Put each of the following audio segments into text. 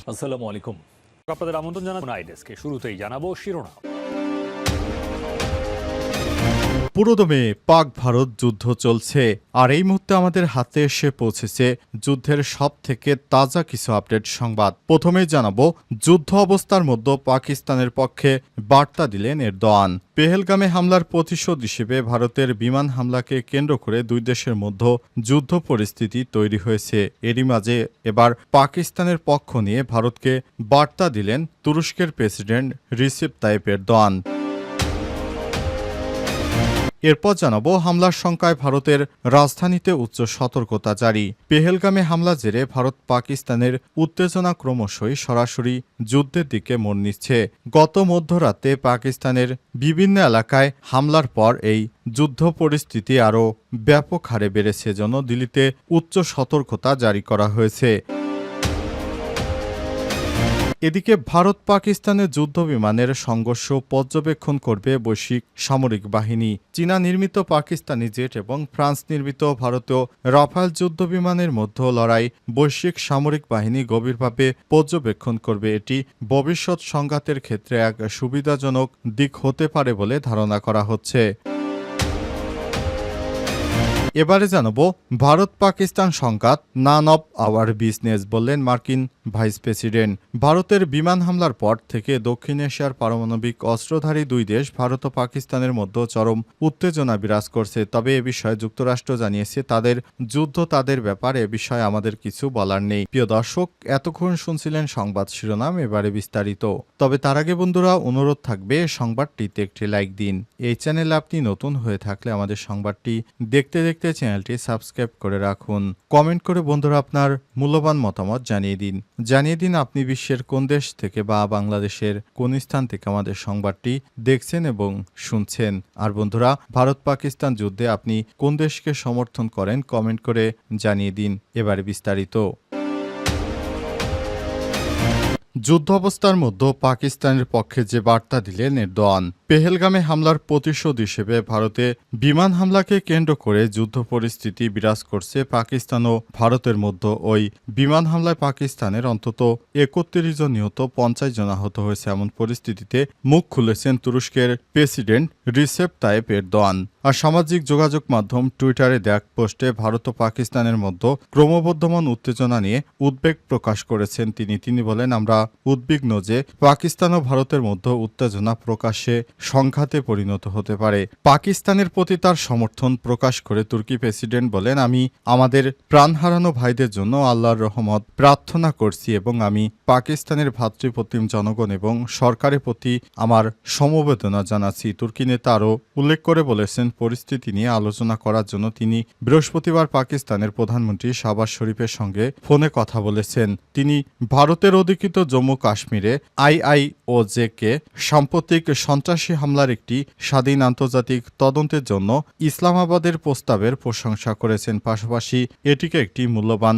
আসসালামু আলাইকুম। আপনাদের আমন্ত্রণ জানাবো আইডেস্কে। শুরুতেই জানাবো শিরোনাম। পুরোদমে পাক ভারত যুদ্ধ চলছে, আর এই মুহূর্তে আমাদের হাতে এসে পৌঁছেছে যুদ্ধের সব থেকে তাজা কিছু আপডেট সংবাদ। প্রথমেই জানাবো, যুদ্ধ অবস্থার মধ্যে পাকিস্তানের পক্ষে বার্তা দিলেন এরদোয়ান। পেহেলগামে হামলার প্রতিশোধ হিসেবে ভারতের বিমান হামলাকে কেন্দ্র করে দুই দেশের মধ্যে যুদ্ধ পরিস্থিতি তৈরি হয়েছে। এরই মাঝে এবার পাকিস্তানের পক্ষ নিয়ে ভারতকে বার্তা দিলেন তুরস্কের প্রেসিডেন্ট রিসেপ তাইপ এরদোয়ান। এরপর জানাবো, হামলার শঙ্কায় ভারতের রাজধানীতে উচ্চ সতর্কতা জারি। পেহেলগামে হামলা জেরে ভারত পাকিস্তানের উত্তেজনা ক্রমশই সরাসরি যুদ্ধের দিকে মোড় নিচ্ছে। গত মধ্যরাতে পাকিস্তানের বিভিন্ন এলাকায় হামলার পর এই যুদ্ধ পরিস্থিতি আরও ব্যাপক হারে বেড়েছে, জন্য দিল্লিতে উচ্চ সতর্কতা জারি করা হয়েছে। এদিকে ভারত পাকিস্তানের যুদ্ধ বিমানের সংঘর্ষ পর্যবেক্ষণ করবে বৈশ্বিক সামরিক বাহিনী। চীনা নির্মিত পাকিস্তানি জেট এবং ফ্রান্স নির্মিত ভারতীয় রাফাল যুদ্ধ বিমানের মধ্যে লড়াই বৈশ্বিক সামরিক বাহিনী গভীরভাবে পর্যবেক্ষণ করবে। এটি ভবিষ্যৎ সংঘাতের ক্ষেত্রে এক সুবিধাজনক দিক হতে পারে বলে ধারণা করা হচ্ছে। এবারে জানাবো, ভারত পাকিস্তান সংঘাত নান অব আওয়ার বিজনেস, বললেন মার্কিন ভাইস প্রেসিডেন্ট। ভারতের বিমান হামলার পর থেকে দক্ষিণ এশিয়ার পারমাণবিক অস্ত্রধারী দুই দেশ ভারত ও পাকিস্তানের মধ্যে চরম উত্তেজনা বিরাজ করছে। তবে এ বিষয়ে যুক্তরাষ্ট্র জানিয়েছে, তাদের যুদ্ধ তাদের ব্যাপার, এ বিষয়ে আমাদের কিছু বলার নেই। প্রিয় দর্শক, এতক্ষণ শুনছিলেন সংবাদ শিরোনাম, এবারে বিস্তারিত। তবে তার আগে বন্ধুরা, অনুরোধ থাকবে সংবাদটিতে একটি লাইক দিন। এই চ্যানেলে আপনি নতুন হয়ে থাকলে আমাদের সংবাদটি দেখতে দেখতে চ্যানেলটি সাবস্ক্রাইব করে রাখুন। কমেন্ট করে বন্ধুরা আপনার মূল্যবান মতামত জানিয়ে দিন আপনি বিশ্বের কোন দেশ থেকে বা বাংলাদেশের কোন স্থান থেকে আমাদের সংবাদটি দেখছেন এবং শুনছেন। আর বন্ধুরা, ভারত পাকিস্তান যুদ্ধে আপনি কোন দেশকে সমর্থন করেন কমেন্ট করে জানিয়ে দিন। এবারে বিস্তারিত। যুদ্ধ অবস্থার মধ্যে পাকিস্তানের পক্ষে যে বার্তা দিলেন এরদোয়ান। পেহেলগামে হামলার প্রতিশোধ হিসেবে ভারতে বিমান হামলাকে কেন্দ্র করে যুদ্ধ পরিস্থিতি বিরাজ করছে পাকিস্তান ও ভারতের মধ্যে। ওই বিমান হামলায় পাকিস্তানের অন্তত ৩১ জন নিহত, ৫০ জন আহত হয়েছে। এমন পরিস্থিতিতে মুখ খুলেছেন তুরস্কের প্রেসিডেন্ট রিসেপ তাইপ এরদোয়ান। আর সামাজিক যোগাযোগ মাধ্যম টুইটারে দেয়া পোস্টে ভারত ও পাকিস্তানের মধ্যে ক্রমবর্ধমান উত্তেজনা নিয়ে উদ্বেগ প্রকাশ করেছেন তিনি বলেন, আমরা উদ্বিগ্ন যে পাকিস্তান ও ভারতের মধ্যে উত্তেজনা প্রকাশ্যে সংঘাতে পরিণত হতে পারে। পাকিস্তানের প্রতি তার সমর্থন প্রকাশ করে তুর্কি প্রেসিডেন্ট বলেন, আমি আমাদের প্রাণ হারানো ভাইদের জন্য আল্লাহর রহমত প্রার্থনা করছি এবং আমি পাকিস্তানের ভ্রাতৃপ্রতিম জনগণ এবং সরকারের প্রতি আমার সমবেদনা জানাচ্ছি। তুর্কি নেতা আরও উল্লেখ করে বলেছেন, পরিস্থিতি নিয়ে আলোচনা করার জন্য তিনি বৃহস্পতিবার পাকিস্তানের প্রধানমন্ত্রী শাহবাজ শরীফের সঙ্গে ফোনে কথা বলেছেন। তিনি ভারতের অধিকৃত জম্মু কাশ্মীরে IIOJ-কে সাম্প্রতিক সন্ত্রাসী হামলার একটি স্বাধীন আন্তর্জাতিক তদন্তের জন্য ইসলামাবাদের প্রস্তাবের প্রশংসা করেছেন। পাশাপাশি এটিকে একটি মূল্যবান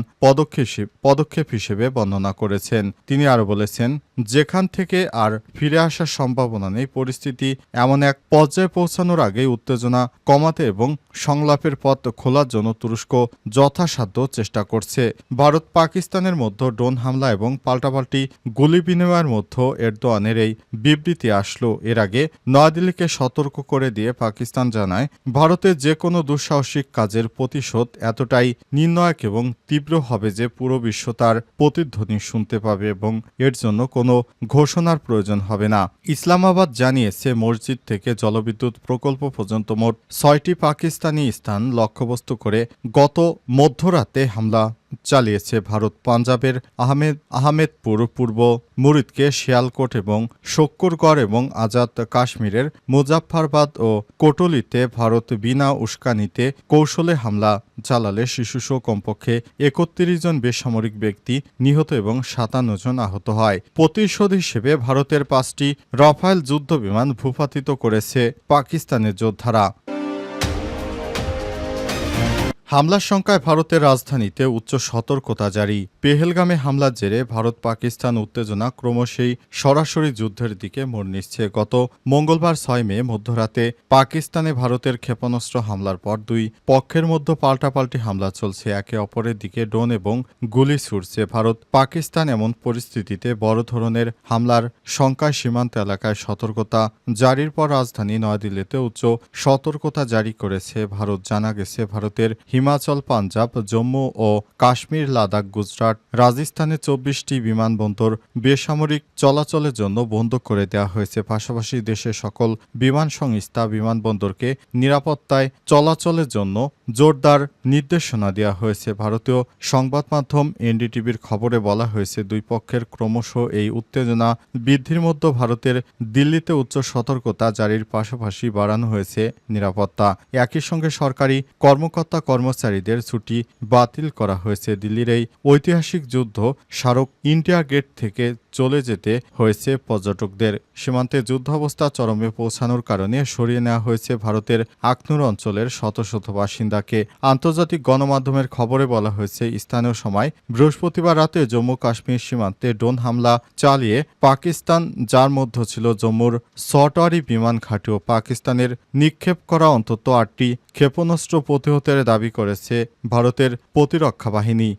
পদক্ষেপ হিসেবে বর্ণনা করেছেন। তিনি আরও বলেছেন, যেখান থেকে আর ফিরে আসার সম্ভাবনা নেই, পরিস্থিতি এমন এক পর্যায়ে পৌঁছানোর আগেই উত্তেজনা কমাতে এবং সংলাপের পথ খোলার জন্য তুরস্ক যথাসাধ্য চেষ্টা করছে। ভারত পাকিস্তানের মধ্যে ড্রোন হামলা এবং পাল্টাপাল্টি গুলি বিনিময়ের মধ্যে এরদোয়ানের এই বিবৃতি আসলো। এর আগে নয়াদিল্লিকে সতর্ক করে দিয়ে পাকিস্তান জানায়, ভারতের যে কোনো দুঃসাহসিক কাজের প্রতিশোধ এতটাই নির্ণায়ক এবং তীব্র হবে যে পুরো বিশ্ব তার প্রতিধ্বনি শুনতে পাবে এবং এর জন্য কোনো ঘোষণার প্রয়োজন হবে না। ইসলামাবাদ জানিয়েছে, মসজিদ থেকে জলবিদ্যুৎ প্রকল্প পর্যন্ত মোট ৬টি পাকিস্তানি স্থান লক্ষ্যবস্তু করে গত মধ্যরাতে হামলা চালিয়েছে ভারত। পাঞ্জাবের আহমেদপুর, পূর্ব মুরিদকে শিয়ালকোট এবং শক্করগড় এবং আজাদ কাশ্মীরের মুজাফফরাবাদ ও কোটলিতে ভারত বিনা উস্কানিতে কৌশলে হামলা চালালে শিশুসহ কমপক্ষে ৩১ জন বেসামরিক ব্যক্তি নিহত এবং ৫৭ জন আহত হয়। প্রতিশোধ হিসেবে ভারতের ৫টি রাফাল যুদ্ধ বিমান ভূপাতিত করেছে পাকিস্তানের যোদ্ধারা। হামলার শঙ্কায় ভারতের রাজধানীতে উচ্চ সতর্কতা জারি। পেহেলগামে হামলার জেরে ভারত পাকিস্তান উত্তেজনা ক্রমশই সরাসরি যুদ্ধের দিকে মোড় নিচ্ছে। গত মঙ্গলবার 6 মে মধ্যরাতে পাকিস্তানে ভারতের ক্ষেপণাস্ত্র হামলার পর দুই পক্ষের মধ্যে পাল্টাপাল্টি হামলা চলছে। একে অপরের দিকে ড্রোন এবং গুলি ছুড়ছে ভারত পাকিস্তান। এমন পরিস্থিতিতে বড় ধরনের হামলার শঙ্কায় সীমান্ত এলাকায় সতর্কতা জারির পর রাজধানী নয়াদিল্লিতে উচ্চ সতর্কতা জারি করেছে ভারত। জানা গেছে, ভারতের হিমাচল, পাঞ্জাব, জম্মু ও কাশ্মীর, লাদাখ, গুজরাট, রাজস্থানে 24টি বিমানবন্দর বেসামরিক চলাচলের জন্য বন্ধ করে দেওয়া হয়েছে। পাশাপাশি দেশের সকল বিমান সংস্থা বিমানবন্দরকে নিরাপত্তায় চলাচলের জন্য জোরদার নির্দেশনা দেওয়া হয়েছে। ভারতীয় সংবাদ মাধ্যম এনডিটিভির খবরে বলা হয়েছে, দুই পক্ষের ক্রমশ এই উত্তেজনা বৃদ্ধির মধ্যে ভারতের দিল্লিতে উচ্চ সতর্কতা জারির পাশাপাশি বাড়ানো হয়েছে নিরাপত্তা। একই সঙ্গে সরকারি কর্মচারীদের ছুটি বাতিল করা হয়েছে। দিল্লির এই ঐতিহাসিক যুদ্ধ স্মারক ইন্ডিয়া গেট থেকে চলে যেতে হয়েছে পর্যটকদের। সীমান্তে যুদ্ধাবস্থা চরমে পৌঁছানোর কারণে সরিয়ে নেওয়া হয়েছে ভারতের আখনুর অঞ্চলের শত শত বাসিন্দাকে। আন্তর্জাতিক গণমাধ্যমের খবরে বলা হয়েছে, স্থানীয় সময় বৃহস্পতিবার রাতে জম্মু কাশ্মীর সীমান্তে ড্রোন হামলা চালিয়ে পাকিস্তান, যার মধ্যে ছিল জম্মুর সটওয়ারি বিমান ঘাঁটিও। পাকিস্তানের নিক্ষেপ করা অন্তত 8টি ক্ষেপণাস্ত্র প্রতিহতের দাবি করেছে ভারতের প্রতিরক্ষা বাহিনী।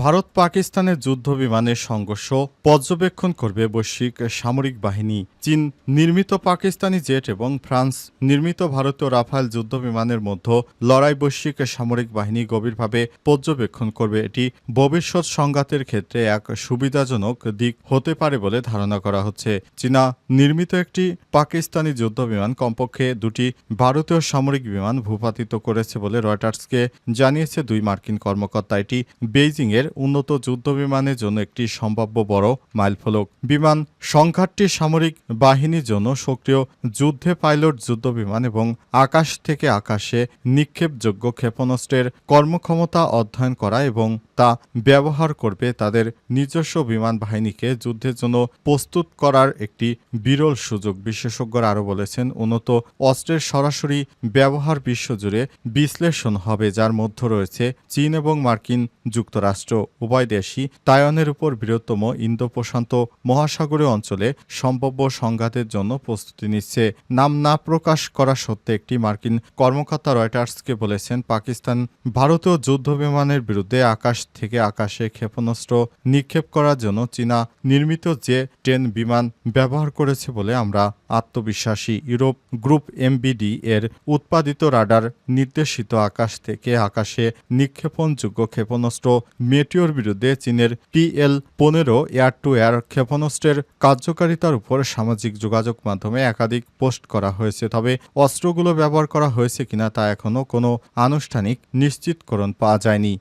ভারত পাকিস্তানের যুদ্ধ বিমানের সংঘর্ষ পর্যবেক্ষণ করবে বৈশ্বিক সামরিক বাহিনী। চীন নির্মিত পাকিস্তানি জেট এবং ফ্রান্স নির্মিত ভারতীয় রাফায়েল যুদ্ধ বিমানের মধ্যে লড়াই বৈশ্বিক সামরিক বাহিনী গভীরভাবে পর্যবেক্ষণ করবে। এটি ভবিষ্যৎ সংঘাতের ক্ষেত্রে এক সুবিধাজনক দিক হতে পারে বলে ধারণা করা হচ্ছে। চীনা নির্মিত একটি পাকিস্তানি যুদ্ধ বিমান কমপক্ষে 2টি ভারতীয় সামরিক বিমান ভূপাতিত করেছে বলে রয়টার্সকে জানিয়েছে দুই মার্কিন কর্মকর্তা। এটি বেইজিং এর উন্নত যুদ্ধ বিমানের জন্য একটি সম্ভাব্য বড় মাইলফলক। বিমান সংঘাতটি সামরিক বাহিনীর জন্য সক্রিয় যুদ্ধে পাইলট যুদ্ধ বিমান এবং আকাশ থেকে আকাশে নিক্ষেপযোগ্য ক্ষেপণাস্ত্রের কর্মক্ষমতা অধ্যয়ন করা এবং তা ব্যবহার করবে তাদের নিজস্ব বিমান বাহিনীকে যুদ্ধের জন্য প্রস্তুত করার একটি বিরল সুযোগ। বিশেষজ্ঞরা আরও বলেছেন, উন্নত অস্ত্রের সরাসরি ব্যবহার বিশ্বজুড়ে বিশ্লেষণ হবে, যার মধ্যে রয়েছে চীন এবং মার্কিন যুক্তরাষ্ট্র। উভয় দেশই তাইওয়ানের উপর বৃহত্তম ইন্দো প্রশান্ত মহাসাগরীয় অঞ্চলে সম্ভাব্য সংঘাতের জন্য প্রস্তুতি নিচ্ছে। নাম না প্রকাশ করা সত্ত্বে একটি মার্কিন কর্মকর্তা রয়টার্সকে বলেছেন, পাকিস্তান ভারতীয় যুদ্ধ বিমানের বিরুদ্ধে আকাশ থেকে আকাশে ক্ষেপণাস্ত্র নিক্ষেপ করার জন্য চীনা নির্মিত জে-10 বিমান ব্যবহার করেছে বলে আমরা আত্মবিশ্বাসী। ইউরোপ গ্রুপ এমবিডি এর উৎপাদিত রাডার নির্দেশিত আকাশ থেকে আকাশে নিক্ষেপণযোগ্য ক্ষেপণাস্ত্র মেটিওর বিরুদ্ধে চীনের PL-15 এয়ার টু এয়ার ক্ষেপণাস্ত্রের কার্যকারিতার উপর সামাজিক যোগাযোগ মাধ্যমে একাধিক পোস্ট করা হয়েছে। তবে অস্ত্রগুলো ব্যবহার করা হয়েছে কিনা তা এখনও কোনো আনুষ্ঠানিক নিশ্চিতকরণ পাওয়া যায়নি।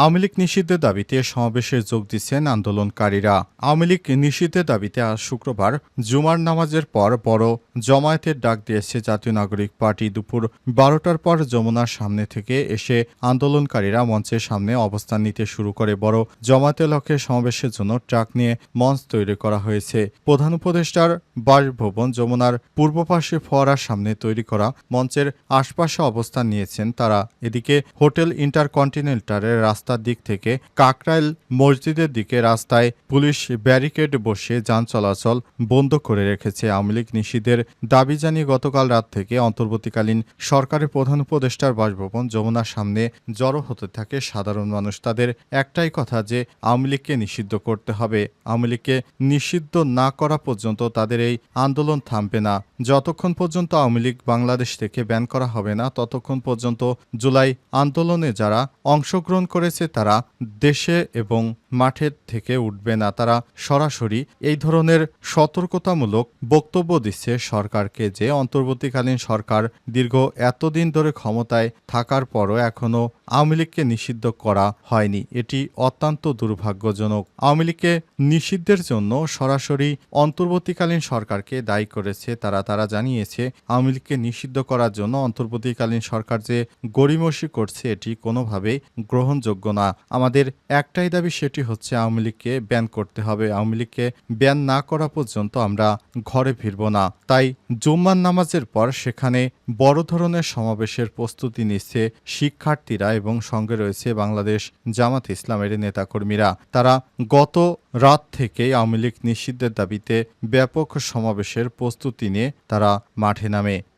আওয়ামী লীগ নিষিদ্ধের দাবিতে সমাবেশে যোগ দিচ্ছেন আন্দোলনকারীরা। আওয়ামী লীগ নিষিদ্ধের দাবিতে আজ শুক্রবার জুমার নামাজের পর বড় জমায়েতের ডাক দিয়েছে জাতীয় নাগরিক পার্টি। দুপুর 12টার পর যমুনার সামনে থেকে এসে আন্দোলনকারীরা মঞ্চের সামনে অবস্থান নিতে শুরু করে। বড় জমায়েতের লক্ষ্যে সমাবেশের জন্য ট্রাক নিয়ে মঞ্চ তৈরি করা হয়েছে। প্রধান উপদেষ্টার বাসভবন যমুনার পূর্ব পাশে ফোয়ারার সামনে তৈরি করা মঞ্চের আশপাশে অবস্থান নিয়েছেন তারা। এদিকে হোটেল ইন্টারকন্টিনেন্টালের রাস্তার দিক থেকে কাকরাইল মসজিদের দিকে রাস্তায় পুলিশ ব্যারিকেড বসে যান চলাচল বন্ধ করে রেখেছে। আওয়ামী লীগ নিষিদ্ধের দাবি জানিয়ে গতকাল রাত থেকে অন্তর্বর্তীকালীন সরকারের প্রধান উপদেষ্টার বাসভবন যমুনার সামনে জড়ো হতে থাকে সাধারণ মানুষ। তাদের একটাই কথা যে আওয়ামী লীগকে নিষিদ্ধ করতে হবে। আওয়ামী লীগকে নিষিদ্ধ না করা পর্যন্ত তাদের এই আন্দোলন থামবে না। যতক্ষণ পর্যন্ত আওয়ামী লীগ বাংলাদেশ থেকে ব্যান করা হবে না, ততক্ষণ পর্যন্ত জুলাই আন্দোলনে যারা অংশগ্রহণ করেছে তারা দেশে এবং মাঠের থেকে উঠবে না। তারা সরাসরি এই ধরনের সতর্কতামূলক বক্তব্য দিচ্ছে সরকারকে যে অন্তর্বর্তীকালীন সরকার দীর্ঘ এতদিন ধরে ক্ষমতায় থাকার পরও এখনও আওয়ামী লীগকে নিষিদ্ধ করা হয়নি। এটি অত্যন্ত দুর্ভাগ্যজনক। আওয়ামী লীগকে নিষিদ্ধের জন্য সরাসরি অন্তর্বর্তীকালীন সরকারকে দায়ী করেছে তারা জানিয়েছে আওয়ামী লীগকে নিষিদ্ধ করার জন্য অন্তর্বর্তীকালীন সরকার যে গড়িমসি করছে এটি কোনোভাবেই গ্রহণযোগ্য যোগ্য না। আমাদের একটাই দাবি, সেটি হচ্ছে আওয়ামী লীগকে ব্যান করতে হবে। আওয়ামী লীগকে ব্যান না করা পর্যন্ত আমরা ঘরে ফিরব না। তাই জুম্মার নামাজের পর সেখানে বড় ধরনের সমাবেশের প্রস্তুতি নিচ্ছে শিক্ষার্থীরা এবং সঙ্গে রয়েছে বাংলাদেশ জামাত ইসলামের নেতাকর্মীরা। তারা গত রাত থেকেই আওয়ামী লীগ নিষিদ্ধের দাবিতে ব্যাপক সমাবেশের প্রস্তুতি নিয়ে তারা মাঠে নামে।